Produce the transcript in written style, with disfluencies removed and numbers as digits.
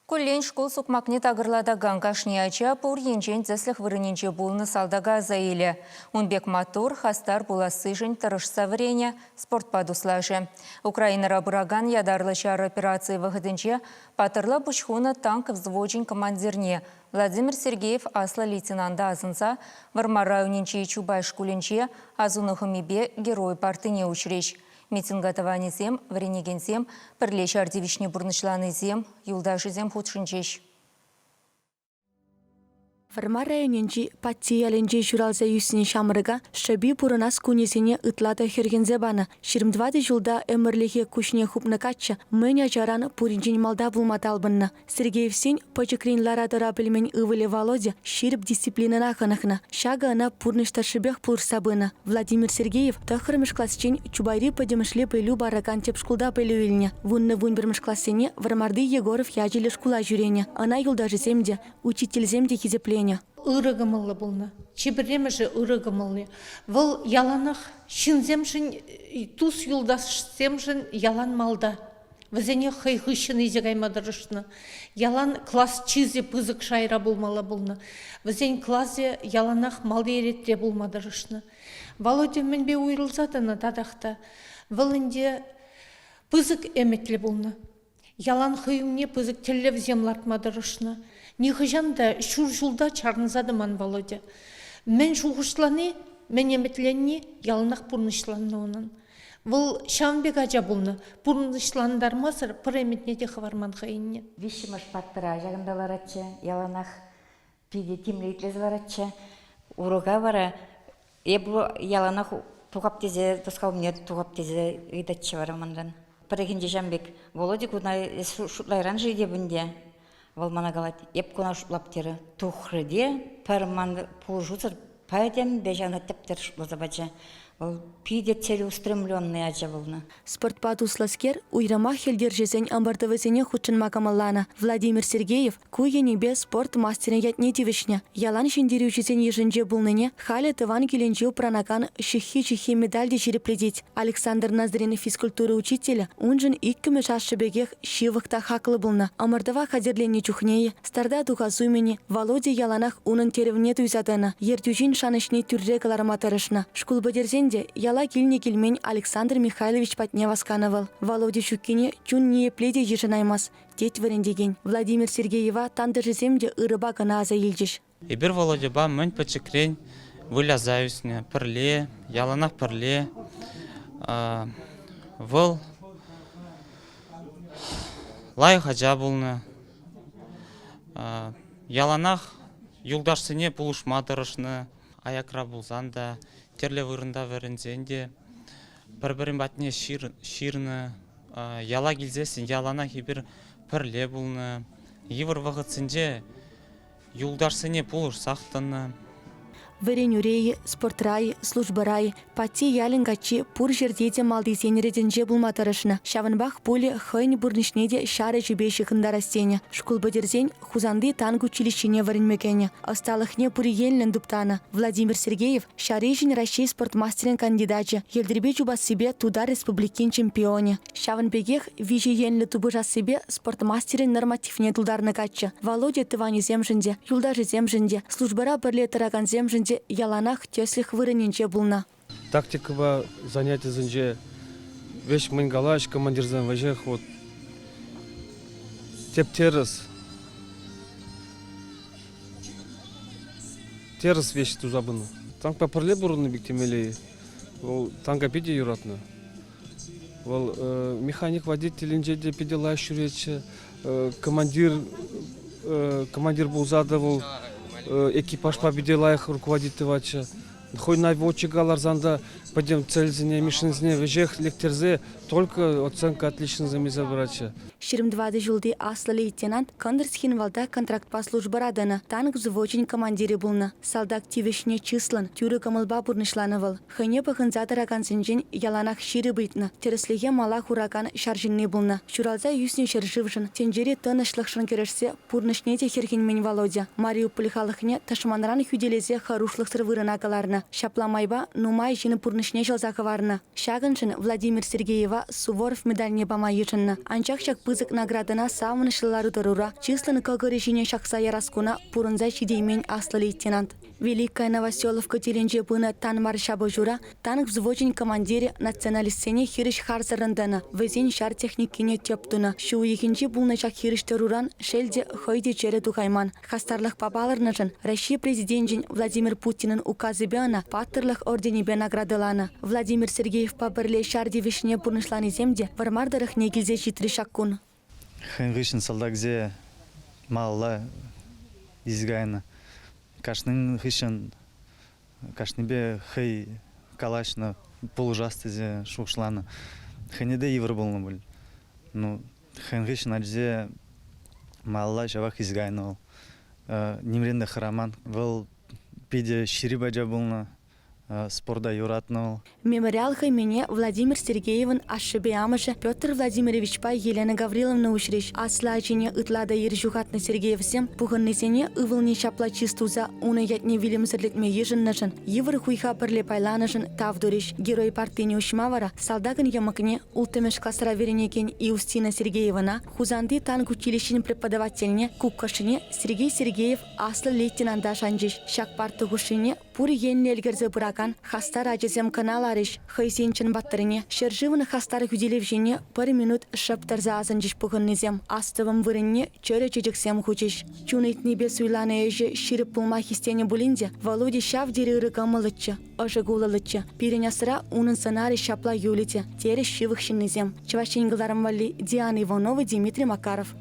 Коллен школ сукмакне тагырладаган кашнияча пур енчен зәсліх вырыненче булны салдага заиле. Унбек матур хастар буласы жын тырышса врене спорт падуслажы. Украина рабыраган ядарлы шар операции вағыдынче патырла бушхуна танк взводжен командирне. Владимир Сергеев асла лейтенанда азынса, вармара үненче чубай шкуленче азунығымебе герой партыне учрещ. Митингатованизем, вренегензем, пірлеш ардевишне бурнышланызем, юлдашызем худшынчеш. Варма районенчи патти аленче журалза юсіне шамырыга шаби пурынас кунесене ытлата хергензе бана. 22 жылда өмірліге күшіне хупны катча, мөне жаран пуринчен малда булмата албынна. Сергеев сен почекрин ларадыра білмен ывыле Володя ширіп дисциплинына қанықна. Шага ана пурнышта шыбех пур сабына. Владимир Сергеев тахырмыш классчен чубайри падемышле пылю баракан теп шкулда пылю илне. Вунны вунбірмыш классене Вармарды Егоров яжелі шкула жүрене. Ана юлдажы земде, учитель земде хизеплен. Ырыгымылы болны. Чебіремежі ырыгымылы. Выл яланах шинземшін, тус юлдашсемшін ялан малда. Візене хайғышын изегаймадырышны. Ялан класс чизе пызык шайра болмалы болны. Візен классе яланах малды еретре болмадырышны. Володя мінбе уйрылзадыны дадақта. Вылынде пызык әметлі болны. Ялан хыюмне пызык теллев землартмадырышны. Нихыжанда шур жылда чарнызадыман Володя. Мен шуғышланы, мен еметленні ялынақ бұрнышланны онын. Бұл шамбек ажа бұлны. Бұрнышландар масыр пыр еметне де хаварман қайынне. Вишімаш паттыра жағындалар атчы, яланақ пиде тимлейтлез бар атчы. Урога бара, ебу яланақ туғап тезе, тосқалмне туғап тезе үйдатчы бар амандан. Пырекенде жамбек, Володя күна шутлайран жейде бұнде. Валмана галат, еп кона шутлаптері тухрыде, парман пулжуцыр, пайдем бежан аттептер шутлазабача. Пиде целеустремленный ажа болны. Спортпад усласкер уйрама хелдержесен амбардовесене худшын макамаллана. Владимир Сергеев куенебе спорт мастерен ятнетивишня. Ялан шендерючесен еженже булныне халі тыван келенче пранакан шихи медальде жерепледеть. Александр Наздрин физкультура учителя унжын иккіме шашшыбегех шивықта хақлы булны. Амардова хазерленне чухнее, старда тухазумени, Володя яланах унын теревне туйзадына. Ертюжин шанышне тюрре калараматарышна. Шкул бадерзен яла килне килмень Александр Михайлович патне васкановал. Володя Щуккине чун не пледе ежинаймас. Теть варендеген. Владимир Сергеева тандыржеземде ырыба гана аза елжеш. Ибір Володя ба мөн пачекрен вылязаюсне пірле, яланақ пірле. Выл лай хажа болны. Яланақ юлдашсыне пулышмадырышны. Аякра болзанда. Терле вырында верензенде бір-бірін батне ширны, яла келзесін, ялана хебір пірле бұлны, евір вағытсынде юлдарсыне пулыш сақтыны. Варенюреи, спортрайы, службарайы, патти ялингачи пур жердеде малдизенереденже булматарышны. Шавынбах пуле хойн бурнишнеде шары жібеші хындарастене. Шкул бадерзен хузанды танк училищене варенмекене. Осталыхне пури елнен дуптана. Владимир Сергеев шарежин России спортмастерен кандидачы. Елдербе жубас себе туда республикин чемпионе. Шавынбегех вижи елнлі тубы жас себе спортмастерен нормативне тулдарны качы. Володя тывани земжінде, юлдажы земжінде, службара бірле тараган земжінде яланах теслих вырыненче булна. Тактика занятия зенже вещь мангалаш командирзан вожех вот терс вещь тузабыны. Танк попарле бурны биктемели. Ол танка пиде юратны. Ол механик водителинже де пиделай шурече командир булзада ол экипаж победелаях руководитель. Хоть наводчигалар занда пойдем цельзине, мишинзине, вежех лектерзе, только оценка отлично за мизабрача. 22 жылды аслы лейтенант Кандырсхин валда контракт по службе радана. Танк взводчен командире булна. Салдак тивешне числан, тюры камылба бурнышланывал. Хэне пахынзатыр акансенжен яланах шири бытна. Тереслеге малах ураган шаржинны булна. Шуралза юсне шаржившын. Тенжере тынышлықшын керешсе пурнышнете херхенмен Володя. Мариуполь халыхне ташманран хюделезе харушлық сырвырына каларна. Шапламайба нумай жины пурныш пулнышне жылзақы варны. Шагыншын Владимир Сергеева Суворов медальне бама ешынны. Анчақ пызык наградына савынышлылары тұрура, числыны калгырышыне шақса яраскуна пурынзай шидеймен аслы лейтенант. Великая Новоселовка теленже пыны танмар шабы жура, танк взводен командире националистсене хирыш харзарынданы, везен шар техникине тёптуны. Шу екінші бұлначақ хирыш тұруран шелде хойде чере тухайман. Хастарлық папаларнышын Россия президентін Владимир Путинын указы бяна паттырлық орденебе наградыланы. Владимир Сергеев пабірле шарди вишне пурнышланы земде вармардарых негілзе житрі шаккун. Хэнғышын салдагзе малла изгайны. Кашның хышын, кашныбе хэй калашны полужастызе шуқшланы. Хэнеде евр болны бұл. Ну, хэнғышын аджзе малла жавақ изгайны ол. Немренде хыраман. Бұл пиде шири баджа болны. Спорда юратны ол. Мемориал хаймене Владимир Сергеевын ашшыбе амышы Петр Владимирович Пай Елена Гавриловна ушриш. Асла ачине ытлада ержухатны Сергеевсем пухыннесене ывылне шапла чистуза уны ятне вилимсырликме ежыннышын. Евр хуйха пырле пайланышын тавдуриш. Герой партийне ушмавара салдагын ямыкне ултымеш классра веренекен Иустина Сергеевна хузанды танк училищен преподавательне куккашыне Сергей Сергеев аслы лейтенанда шанжиш. Шак парты гушыне пур енне элгерзе хастар ажезем каналарыш хайсенчин баттырыне шержывын хастар хүделевжене пар минут шаптарза азанжиш пухыннезем астывым вырынне чөре чечексем хучиш чунайтни бе суйланы эже ширып пулма хистене булинде Володя шав дерыры камылычы ожыгулылычы пиренясыра унын сценарий шапла юлите тере шивых шиннезем чувашченгыларым вали Диана Иванова, Дмитрий Макаров.